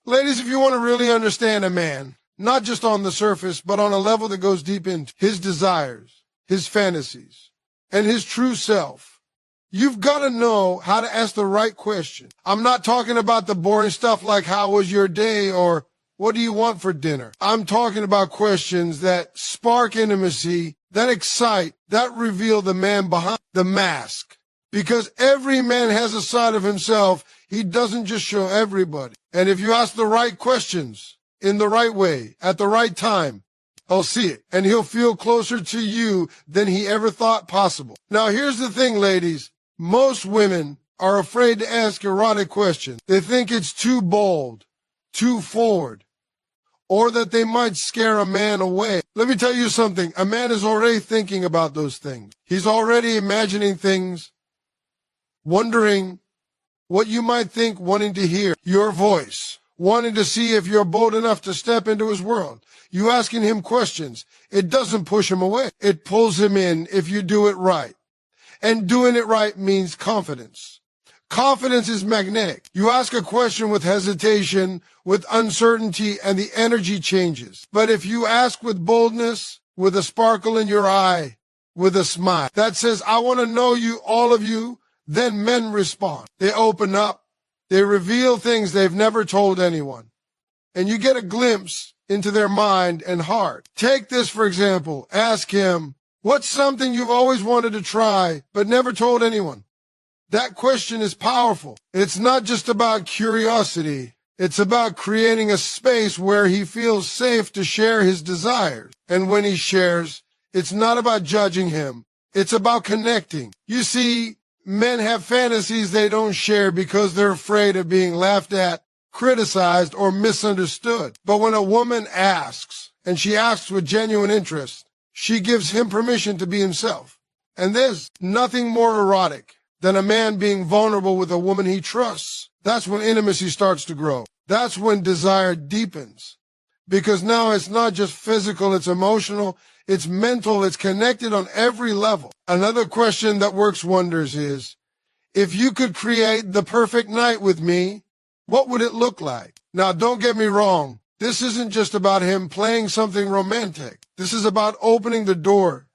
Ladies, if you want to really understand a man, not just on the surface, but on a level that goes deep into his desires, his fantasies, and his true self, you've got to know how to ask the right question. I'm not talking about the boring stuff like how was your day or what do you want for dinner? I'm talking about questions that spark intimacy, that excite, that reveal the man behind the mask. Because every man has a side of himself he doesn't just show everybody. And if you ask the right questions in the right way, at the right time, he'll see it. And he'll feel closer to you than he ever thought possible. Now, here's the thing, ladies. Most women are afraid to ask erotic questions. They think it's too bold, too forward, or that they might scare a man away. Let me tell you something. A man is already thinking about those things. He's already imagining things, wondering what you might think, wanting to hear your voice, wanting to see if you're bold enough to step into his world. You asking him questions, it doesn't push him away. It pulls him in if you do it right. And doing it right means confidence. Confidence is magnetic. You ask a question with hesitation, with uncertainty, and the energy changes. But if you ask with boldness, with a sparkle in your eye, with a smile that says, I want to know you, all of you, then men respond. They open up. They reveal things they've never told anyone. And you get a glimpse into their mind and heart. Take this, for example. Ask him, what's something you've always wanted to try but never told anyone? That question is powerful. It's not just about curiosity. It's about creating a space where he feels safe to share his desires. And when he shares, it's not about judging him. It's about connecting. You see, men have fantasies they don't share because they're afraid of being laughed at, criticized, or misunderstood. But when a woman asks, and she asks with genuine interest, she gives him permission to be himself. And there's nothing more erotic than a man being vulnerable with a woman he trusts. That's when intimacy starts to grow. That's when desire deepens. Because now it's not just physical, it's emotional, it's mental, it's connected on every level. Another question that works wonders is, if you could create the perfect night with me, what would it look like? Now, don't get me wrong. This isn't just about him playing something romantic. This is about opening the door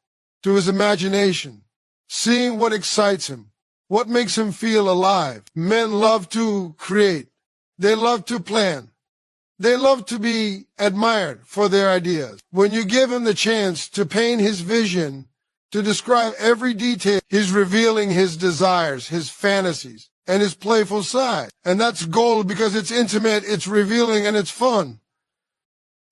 to his imagination, seeing what excites him, what makes him feel alive. Men love to create. They love to plan. They love to be admired for their ideas. When you give him the chance to paint his vision, to describe every detail, he's revealing his desires, his fantasies, and his playful side. And that's gold because it's intimate, it's revealing, and it's fun.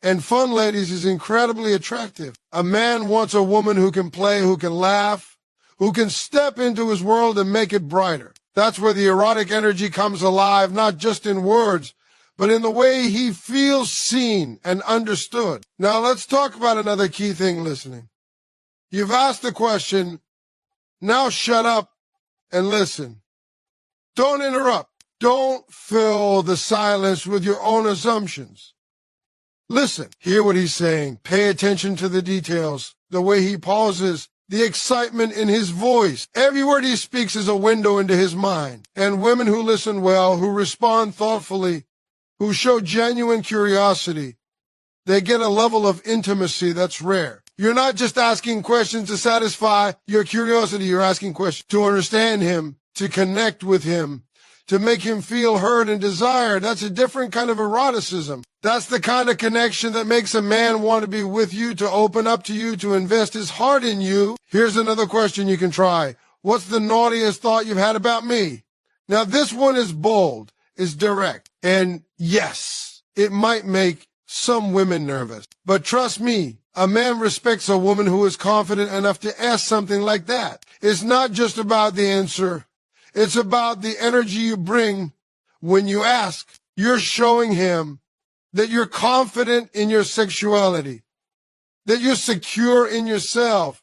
And fun, ladies, is incredibly attractive. A man wants a woman who can play, who can laugh, who can step into his world and make it brighter. That's where the erotic energy comes alive, not just in words, but in the way he feels seen and understood. Now let's talk about another key thing listening. You've asked the question, now shut up and listen. Don't interrupt. Don't fill the silence with your own assumptions. Listen, hear what he's saying. Pay attention to the details, the way he pauses, the excitement in his voice. Every word he speaks is a window into his mind. And women who listen well, who respond thoughtfully, who show genuine curiosity, they get a level of intimacy that's rare. You're not just asking questions to satisfy your curiosity. You're asking questions to understand him, to connect with him, to make him feel heard and desired. That's a different kind of eroticism. That's the kind of connection that makes a man want to be with you, to open up to you, to invest his heart in you. Here's another question you can try. What's the naughtiest thought you've had about me? Now, this one is bold, is direct. And yes, it might make some women nervous. But trust me, a man respects a woman who is confident enough to ask something like that. It's not just about the answer. It's about the energy you bring when you ask. You're showing him that you're confident in your sexuality, that you're secure in yourself,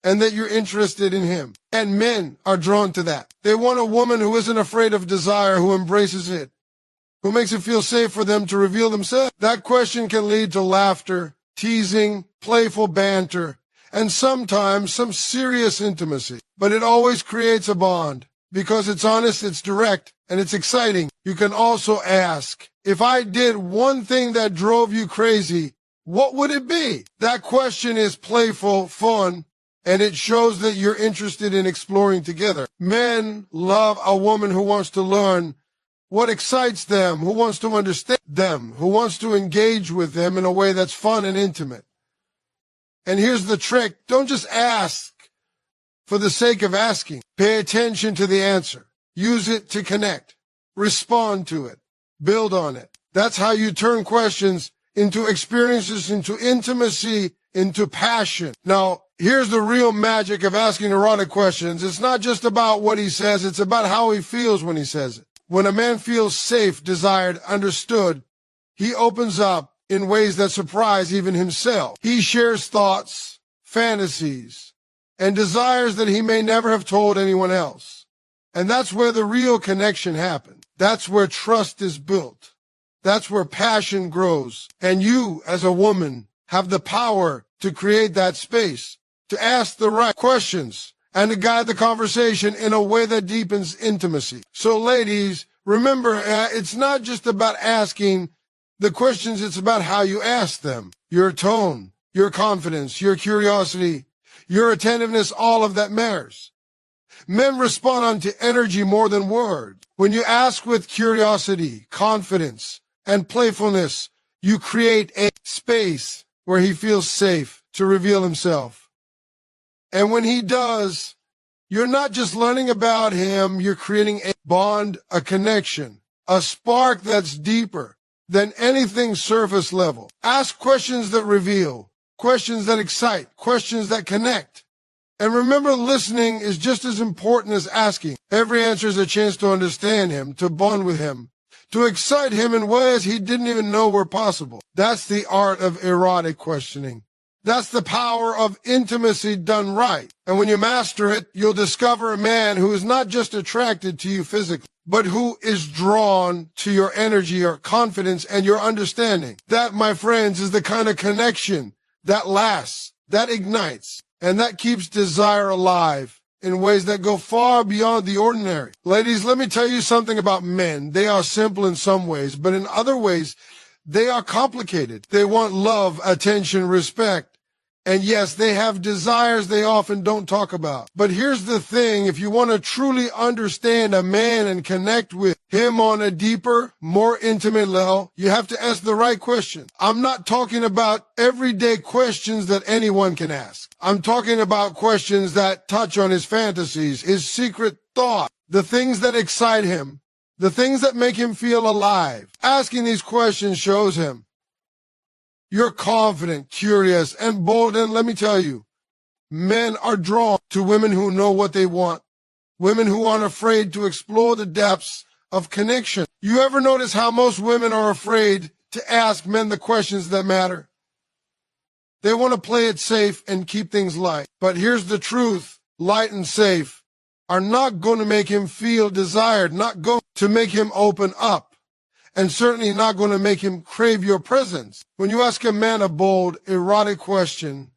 and that you're interested in him. And men are drawn to that. They want a woman who isn't afraid of desire, who embraces it, who makes it feel safe for them to reveal themselves. That question can lead to laughter, teasing, playful banter, and sometimes some serious intimacy. But it always creates a bond. because it's honest, it's direct, and it's exciting. You can also ask, if I did one thing that drove you crazy, what would it be? That question is playful, fun, and it shows that you're interested in exploring together. Men love a woman who wants to learn what excites them, who wants to understand them, who wants to engage with them in a way that's fun and intimate. And here's the trick. Don't just ask for the sake of asking. Pay attention to the answer. Use it to connect. Respond to it. Build on it. That's how you turn questions into experiences, into intimacy, into passion. Now, here's the real magic of asking erotic questions. It's not just about what he says, it's about how he feels when he says it. When a man feels safe, desired, understood, he opens up in ways that surprise even himself. He shares thoughts, fantasies, and desires that he may never have told anyone else. And that's where the real connection happens. That's where trust is built. That's where passion grows. And you, as a woman, have the power to create that space, to ask the right questions, and to guide the conversation in a way that deepens intimacy. So ladies, remember, it's not just about asking the questions, it's about how you ask them. Your tone, your confidence, your curiosity, your attentiveness, all of that matters. Men respond to energy more than words. When you ask with curiosity, confidence, and playfulness, you create a space where he feels safe to reveal himself. And when he does, you're not just learning about him, you're creating a bond, a connection, a spark that's deeper than anything surface level. Ask questions that reveal, questions that excite, questions that connect. And remember, listening is just as important as asking. Every answer is a chance to understand him, to bond with him, to excite him in ways he didn't even know were possible. That's the art of erotic questioning. That's the power of intimacy done right. And when you master it, you'll discover a man who is not just attracted to you physically, but who is drawn to your energy, your confidence, and your understanding. That, my friends, is the kind of connection that lasts, that ignites, and that keeps desire alive in ways that go far beyond the ordinary. Ladies, let me tell you something about men. They are simple in some ways, but in other ways, they are complicated. They want love, attention, respect. And yes, they have desires they often don't talk about. But here's the thing, if you want to truly understand a man and connect with him on a deeper, more intimate level, you have to ask the right question. I'm not talking about everyday questions that anyone can ask. I'm talking about questions that touch on his fantasies, his secret thought, the things that excite him, the things that make him feel alive. Asking these questions shows him you're confident, curious, and bold, and let me tell you, men are drawn to women who know what they want, women who aren't afraid to explore the depths of connection. You ever notice how most women are afraid to ask men the questions that matter? They want to play it safe and keep things light. But here's the truth, light and safe are not going to make him feel desired, not going to make him open up, and certainly not going to make him crave your presence. When you ask a man a bold, erotic question,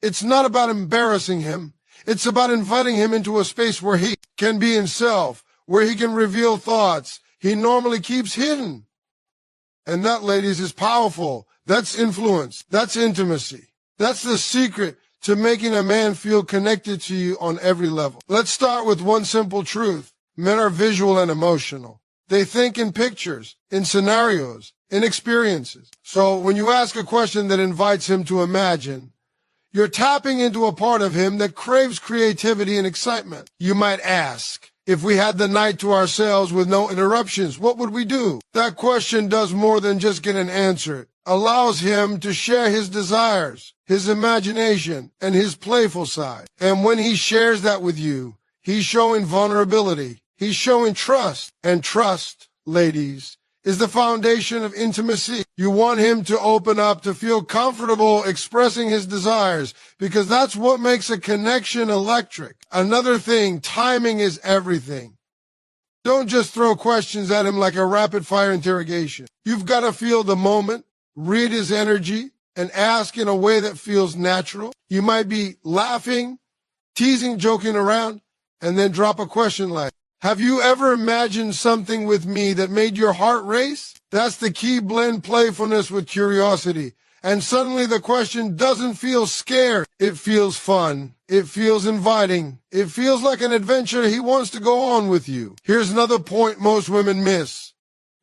it's not about embarrassing him. It's about inviting him into a space where he can be himself, where he can reveal thoughts he normally keeps hidden. And that, ladies, is powerful. That's influence. That's intimacy. That's the secret to making a man feel connected to you on every level. Let's start with one simple truth. Men are visual and emotional. They think in pictures, in scenarios, in experiences. So when you ask a question that invites him to imagine, you're tapping into a part of him that craves creativity and excitement. You might ask, if we had the night to ourselves with no interruptions, what would we do? That question does more than just get an answer. It allows him to share his desires, his imagination, and his playful side. And when he shares that with you, he's showing vulnerability. He's showing trust, and trust, ladies, is the foundation of intimacy. You want him to open up, to feel comfortable expressing his desires, because that's what makes a connection electric. Another thing, timing is everything. Don't just throw questions at him like a rapid-fire interrogation. You've got to feel the moment, read his energy, and ask in a way that feels natural. You might be laughing, teasing, joking around, and then drop a question like, Have you ever imagined something with me that made your heart race? That's the key. Blend playfulness with curiosity. And suddenly the question doesn't feel scared. It feels fun. It feels inviting. It feels like an adventure he wants to go on with you. Here's another point most women miss.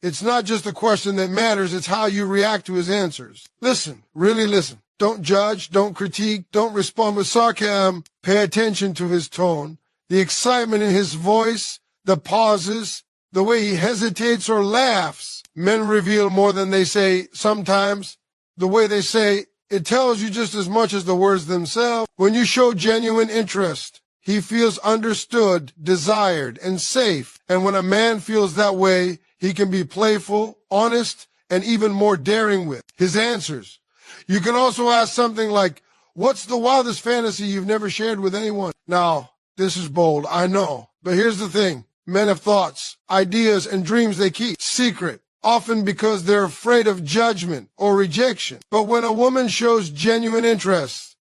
It's not just the question that matters, it's how you react to his answers. Listen, really listen. Don't judge, don't critique, don't respond with sarcasm. Pay attention to his tone, the excitement in his voice, the pauses, the way he hesitates or laughs. Men reveal more than they say sometimes. The way they say, it tells you just as much as the words themselves. When you show genuine interest, he feels understood, desired, and safe. And when a man feels that way, he can be playful, honest, and even more daring with his answers. You can also ask something like, what's the wildest fantasy you've never shared with anyone? Now, this is bold, I know. But here's the thing. Men have thoughts, ideas, and dreams they keep secret, often because they're afraid of judgment or rejection. But when a woman shows genuine interest,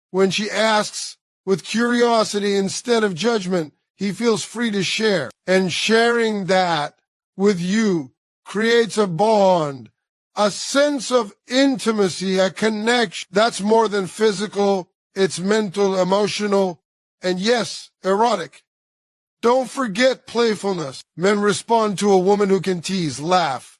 when she asks with curiosity instead of judgment, he feels free to share. And sharing that with you creates a bond, a sense of intimacy, a connection. That's more than physical, it's mental, emotional, and yes, erotic. Don't forget playfulness. Men respond to a woman who can tease, laugh,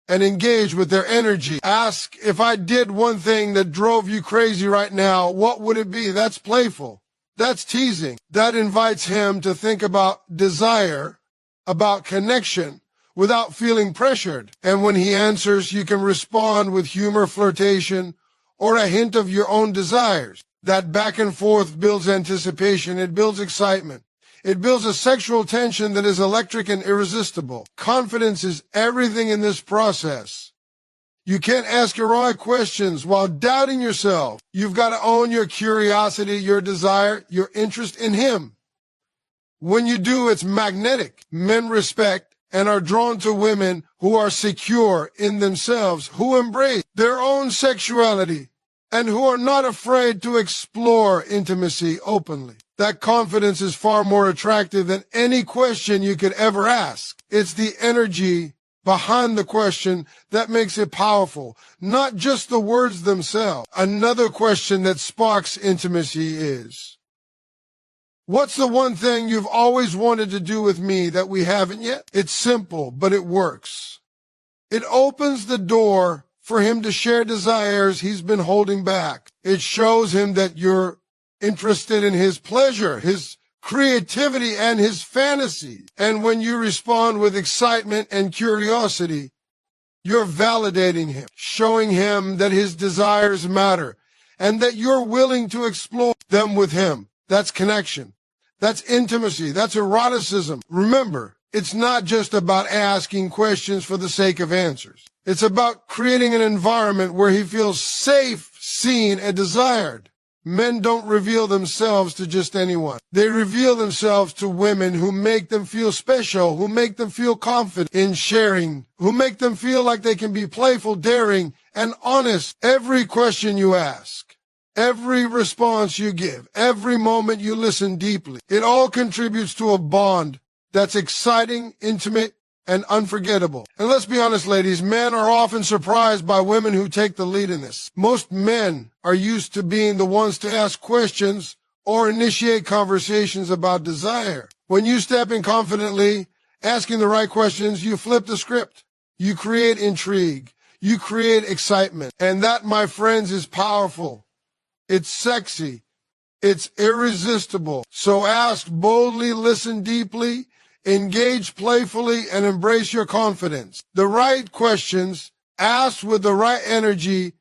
and engage with their energy. Ask, if I did one thing that drove you crazy right now, what would it be? That's playful. That's teasing. That invites him to think about desire, about connection, without feeling pressured. And when he answers, you can respond with humor, flirtation, or a hint of your own desires. That back and forth builds anticipation. It builds excitement. It builds a sexual tension that is electric and irresistible. Confidence is everything in this process. You can't ask heroic questions while doubting yourself. You've got to own your curiosity, your desire, your interest in him. When you do, it's magnetic. Men respect and are drawn to women who are secure in themselves, who embrace their own sexuality, and who are not afraid to explore intimacy openly. That confidence is far more attractive than any question you could ever ask. It's the energy behind the question that makes it powerful, not just the words themselves. Another question that sparks intimacy is, what's the one thing you've always wanted to do with me that we haven't yet? It's simple, but it works. It opens the door for him to share desires he's been holding back. It shows him that you're interested in his pleasure, his creativity, and his fantasy. And when you respond with excitement and curiosity, you're validating him, showing him that his desires matter and that you're willing to explore them with him. That's connection. That's intimacy. That's eroticism. Remember, it's not just about asking questions for the sake of answers. It's about creating an environment where he feels safe, seen, and desired. Men don't reveal themselves to just anyone. They reveal themselves to women who make them feel special, who make them feel confident in sharing, who make them feel like they can be playful, daring, and honest. Every question you ask, every response you give, every moment you listen deeply, it all contributes to a bond that's exciting, intimate, and unforgettable. And let's be honest, ladies, men are often surprised by women who take the lead in this. Most men are used to being the ones to ask questions or initiate conversations about desire. When you step in confidently, asking the right questions, you flip the script. You create intrigue. You create excitement. And that, my friends, is powerful. It's sexy. It's irresistible. So ask boldly, listen deeply, engage playfully, and embrace your confidence. The right questions, asked with the right energy,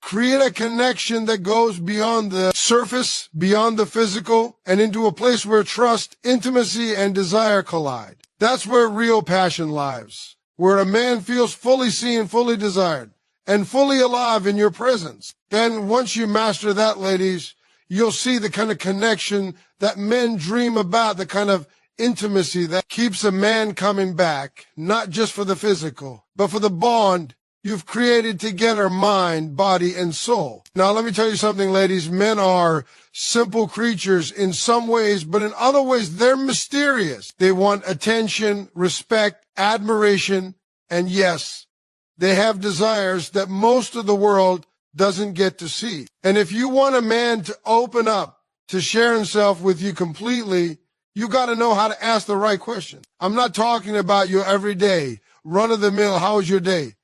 create a connection that goes beyond the surface, beyond the physical, and into a place where trust, intimacy, and desire collide. That's where real passion lies, where a man feels fully seen, fully desired, and fully alive in your presence. Then once you master that, ladies, you'll see the kind of connection that men dream about, the kind of intimacy that keeps a man coming back, not just for the physical, but for the bond you've created together mind, body, and soul. Now, let me tell you something, ladies. Men are simple creatures in some ways, but in other ways, they're mysterious. They want attention, respect, admiration, and yes, they have desires that most of the world doesn't get to see. And if you want a man to open up, to share himself with you completely, you got to know how to ask the right question. I'm not talking about your everyday, run-of-the-mill, how was your day?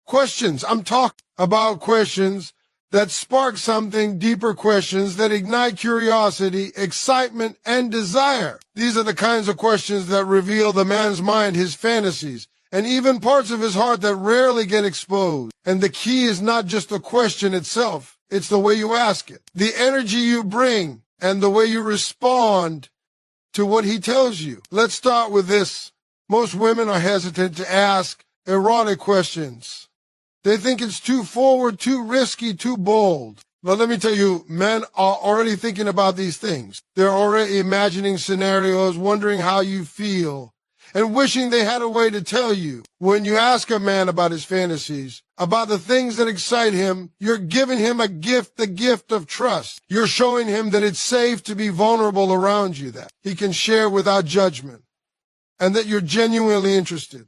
Questions. I'm talking about questions that spark something, deeper questions that ignite curiosity, excitement, and desire. These are the kinds of questions that reveal the man's mind, his fantasies, and even parts of his heart that rarely get exposed. And the key is not just the question itself, it's the way you ask it, the energy you bring, and the way you respond to what he tells you. Let's start with this. Most women are hesitant to ask erotic questions. They think it's too forward, too risky, too bold. But let me tell you, men are already thinking about these things. They're already imagining scenarios, wondering how you feel, and wishing they had a way to tell you. When you ask a man about his fantasies, about the things that excite him, you're giving him a gift, the gift of trust. You're showing him that it's safe to be vulnerable around you, that he can share without judgment, and that you're genuinely interested.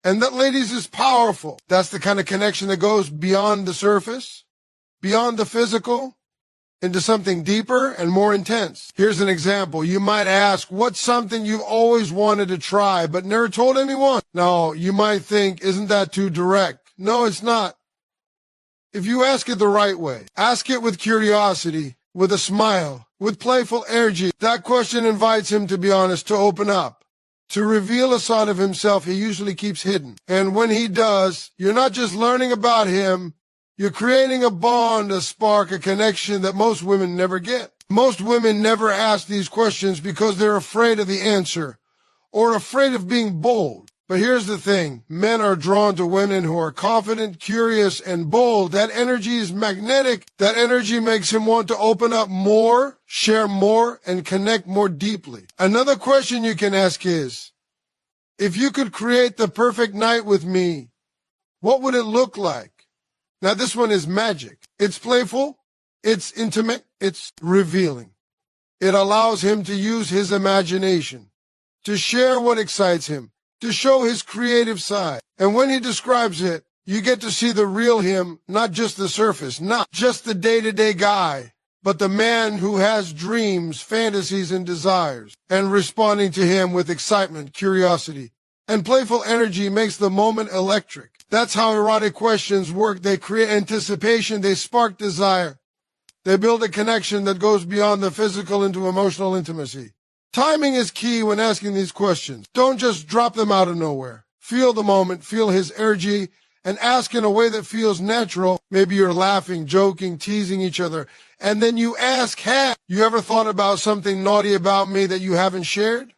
And that, ladies, is powerful. That's the kind of connection that goes beyond the surface, beyond the physical, into something deeper and more intense. Here's an example. You might ask, what's something you've always wanted to try but never told anyone? Now, you might think, isn't that too direct? No, it's not. If you ask it the right way, ask it with curiosity, with a smile, with playful energy, that question invites him to be honest, to open up, to reveal a side of himself he usually keeps hidden. And when he does, you're not just learning about him, you're creating a bond, a spark, a connection that most women never get. Most women never ask these questions because they're afraid of the answer or afraid of being bold. But here's the thing. Men are drawn to women who are confident, curious, and bold. That energy is magnetic. That energy makes him want to open up more, share more, and connect more deeply. Another question you can ask is, if you could create the perfect night with me, what would it look like? Now, this one is magic. It's playful, it's intimate, it's revealing. It allows him to use his imagination, to share what excites him, to show his creative side. And when he describes it, you get to see the real him, not just the surface, not just the day-to-day guy, but the man who has dreams, fantasies, and desires. And responding to him with excitement, curiosity, and playful energy makes the moment electric. That's how erotic questions work. They create anticipation, they spark desire. They build a connection that goes beyond the physical into emotional intimacy. Timing is key when asking these questions. Don't just drop them out of nowhere. Feel the moment, feel his energy, and ask in a way that feels natural. Maybe you're laughing, joking, teasing each other, and then you ask, have you ever thought about something naughty about me that you haven't shared?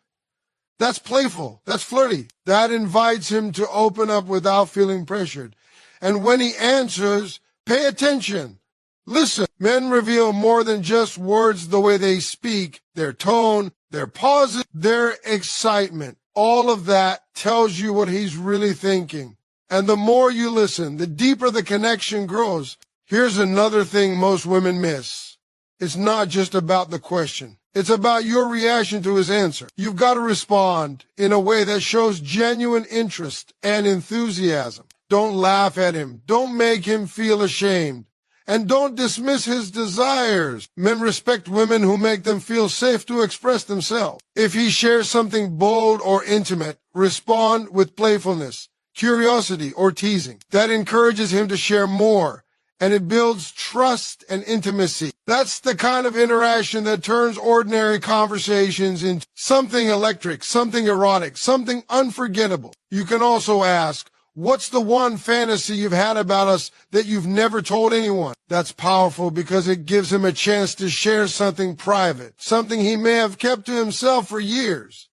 That's playful. That's flirty. That invites him to open up without feeling pressured. And when he answers, pay attention. Listen. Men reveal more than just words, the way they speak, their tone, their pauses, their excitement. All of that tells you what he's really thinking. And the more you listen, the deeper the connection grows. Here's another thing most women miss. It's not just about the question. It's about your reaction to his answer. You've got to respond in a way that shows genuine interest and enthusiasm. Don't laugh at him. Don't make him feel ashamed. And don't dismiss his desires. Men respect women who make them feel safe to express themselves. If he shares something bold or intimate, respond with playfulness, curiosity, or teasing. That encourages him to share more, and it builds trust and intimacy. That's the kind of interaction that turns ordinary conversations into something electric, something erotic, something unforgettable. You can also ask, what's the one fantasy you've had about us that you've never told anyone? That's powerful because it gives him a chance to share something private, something he may have kept to himself for years.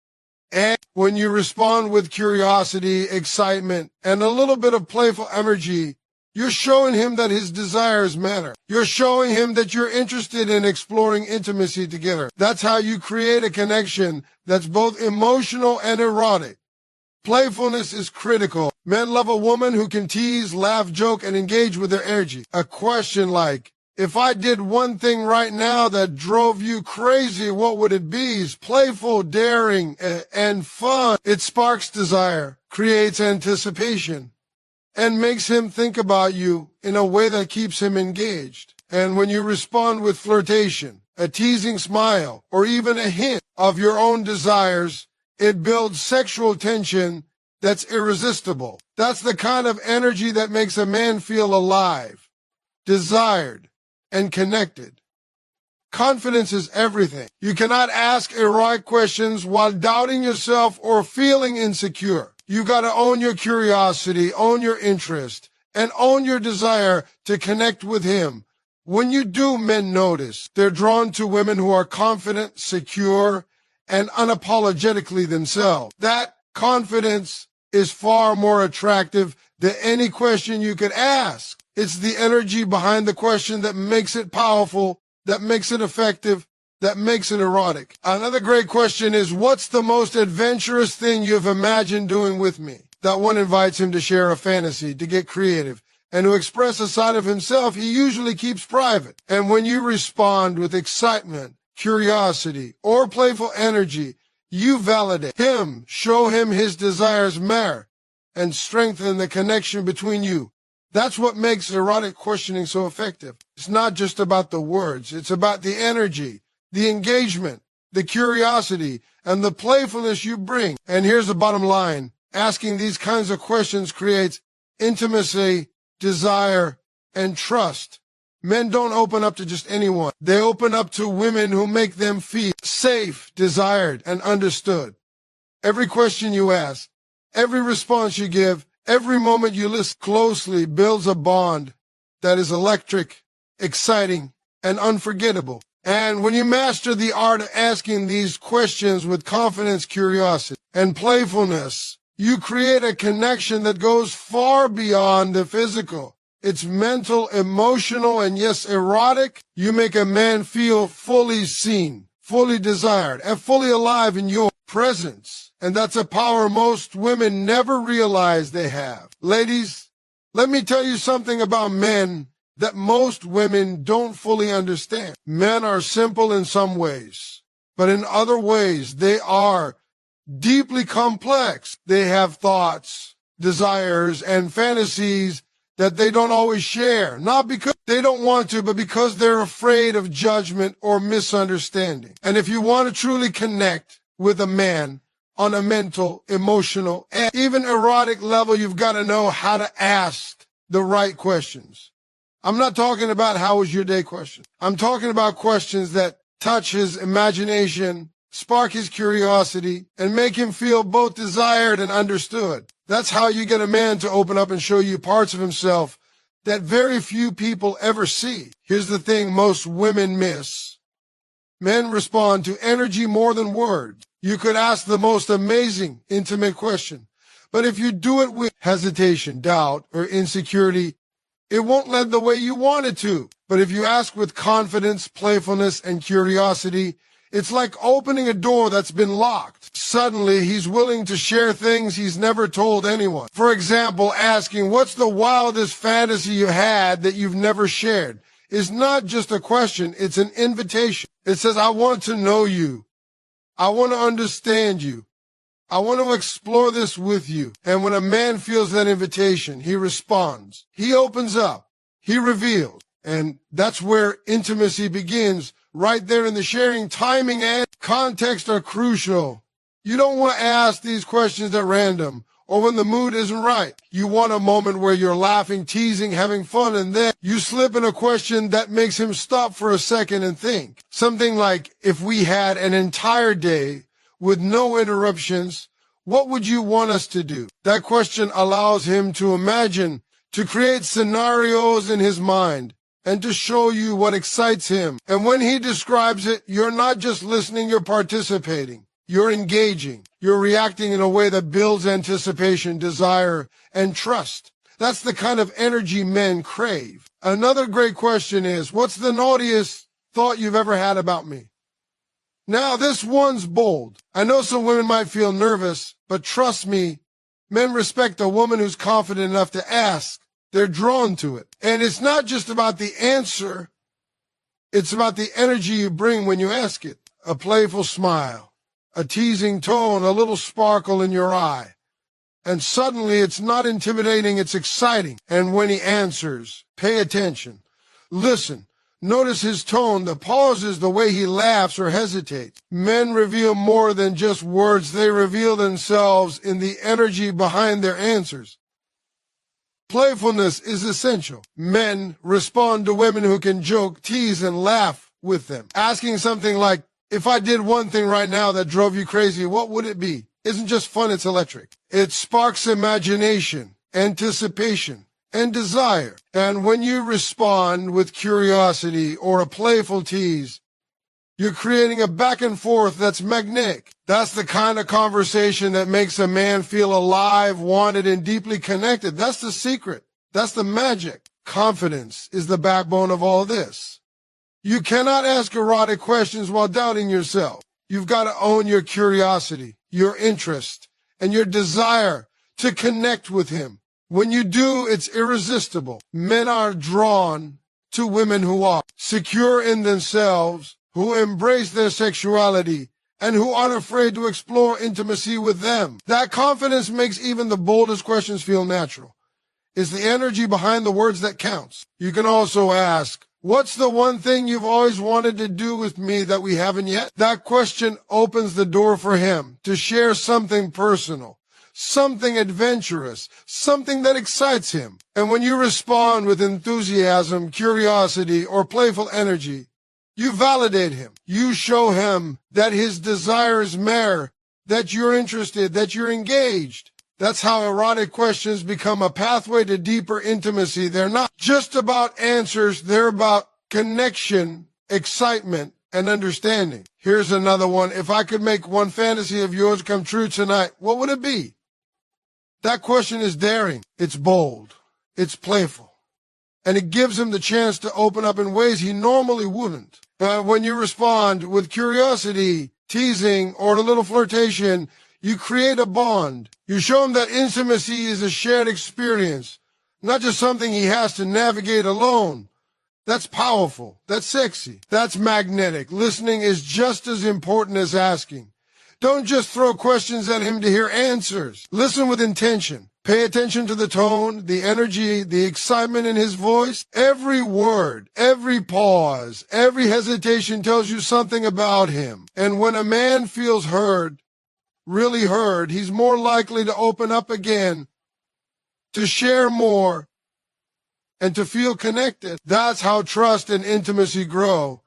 And when you respond with curiosity, excitement, and a little bit of playful energy, you're showing him that his desires matter. You're showing him that you're interested in exploring intimacy together. That's how you create a connection that's both emotional and erotic. Playfulness is critical. Men love a woman who can tease, laugh, joke, and engage with their energy. A question like, if I did one thing right now that drove you crazy, what would it be? Is playful, daring, and fun. It sparks desire, creates anticipation, and makes him think about you in a way that keeps him engaged. And when you respond with flirtation, a teasing smile, or even a hint of your own desires, it builds sexual tension that's irresistible. That's the kind of energy that makes a man feel alive, desired, and connected. Confidence is everything. You cannot ask erotic questions while doubting yourself or feeling insecure. You gotta own your curiosity, own your interest, and own your desire to connect with him. When you do, men notice. They're drawn to women who are confident, secure, and unapologetically themselves. That confidence is far more attractive than any question you could ask. It's the energy behind the question that makes it powerful, that makes it effective, that makes it erotic. Another great question is, what's the most adventurous thing you've imagined doing with me? That one invites him to share a fantasy, to get creative, and to express a side of himself he usually keeps private. And when you respond with excitement, curiosity, or playful energy, you validate him, show him his desires matter, and strengthen the connection between you. That's what makes erotic questioning so effective. It's not just about the words. It's about the energy, the engagement, the curiosity, and the playfulness you bring. And here's the bottom line. Asking these kinds of questions creates intimacy, desire, and trust. Men don't open up to just anyone. They open up to women who make them feel safe, desired, and understood. Every question you ask, every response you give, every moment you listen closely builds a bond that is electric, exciting, and unforgettable. And when you master the art of asking these questions with confidence, curiosity, and playfulness, you create a connection that goes far beyond the physical. It's mental, emotional, and yes, erotic. You make a man feel fully seen, fully desired, and fully alive in your presence. And that's a power most women never realize they have. Ladies, let me tell you something about men that most women don't fully understand. Men are simple in some ways, but in other ways, they are deeply complex. They have thoughts, desires, and fantasies that they don't always share, not because they don't want to, but because they're afraid of judgment or misunderstanding. And if you want to truly connect with a man on a mental, emotional, and even erotic level, you've got to know how to ask the right questions. I'm not talking about how was your day questions. I'm talking about questions that touch his imagination, spark his curiosity, and make him feel both desired and understood. That's how you get a man to open up and show you parts of himself that very few people ever see. Here's the thing most women miss. Men respond to energy more than words. You could ask the most amazing, intimate question, but if you do it with hesitation, doubt, or insecurity, it won't land the way you want it to. But if you ask with confidence, playfulness, and curiosity, it's like opening a door that's been locked. Suddenly, he's willing to share things he's never told anyone. For example, asking, what's the wildest fantasy you had that you've never shared? Is not just a question, it's an invitation. It says, I want to know you. I want to understand you. I want to explore this with you. And when a man feels that invitation, he responds. He opens up. He reveals. And that's where intimacy begins. Right there in the sharing. Timing and context are crucial. You don't want to ask these questions at random or when the mood isn't right. You want a moment where you're laughing, teasing, having fun, and then you slip in a question that makes him stop for a second and think. Something like, if we had an entire day with no interruptions, what would you want us to do? That question allows him to imagine, to create scenarios in his mind, and to show you what excites him. And when he describes it, you're not just listening, you're participating. You're engaging. You're reacting in a way that builds anticipation, desire, and trust. That's the kind of energy men crave. Another great question is, what's the naughtiest thought you've ever had about me? Now, this one's bold. I know some women might feel nervous, but trust me, Men respect a woman who's confident enough to ask. They're drawn to it. And it's not just about the answer. It's about the energy you bring when you ask it. A playful smile, a teasing tone, a little sparkle in your eye. And suddenly it's not intimidating, it's exciting. And when he answers, pay attention. Listen. Notice his tone, the pauses, the way he laughs or hesitates. Men reveal more than just words. They reveal themselves in the energy behind their answers. Playfulness is essential. Men respond to women who can joke, tease, and laugh with them. Asking something like, if I did one thing right now that drove you crazy, what would it be? Isn't just fun, it's electric. It sparks imagination, anticipation, and desire. And when you respond with curiosity or a playful tease, you're creating a back and forth that's magnetic. That's the kind of conversation that makes a man feel alive, wanted, and deeply connected. That's the secret. That's the magic. Confidence is the backbone of all this. You cannot ask erotic questions while doubting yourself. You've got to own your curiosity, your interest, and your desire to connect with him. When you do, it's irresistible. Men are drawn to women who are secure in themselves, who embrace their sexuality, and who aren't afraid to explore intimacy with them. That confidence makes even the boldest questions feel natural. It's the energy behind the words that counts. You can also ask, what's the one thing you've always wanted to do with me that we haven't yet? That question opens the door for him to share something personal, something adventurous, something that excites him. And when you respond with enthusiasm, curiosity, or playful energy, you validate him. You show him that his desires matter, that you're interested, that you're engaged. That's how erotic questions become a pathway to deeper intimacy. They're not just about answers, they're about connection, excitement, and understanding. Here's another one. If I could make one fantasy of yours come true tonight, what would it be? That question is daring, it's bold, it's playful, and it gives him the chance to open up in ways he normally wouldn't. When you respond with curiosity, teasing, or a little flirtation, you create a bond. You show him that intimacy is a shared experience, not just something he has to navigate alone. That's powerful, that's sexy, that's magnetic. Listening is just as important as asking. Don't just throw questions at him to hear answers. Listen with intention. Pay attention to the tone, the energy, the excitement in his voice. Every word, every pause, every hesitation tells you something about him. And when a man feels heard, really heard, he's more likely to open up again, to share more, and to feel connected. That's how trust and intimacy grow.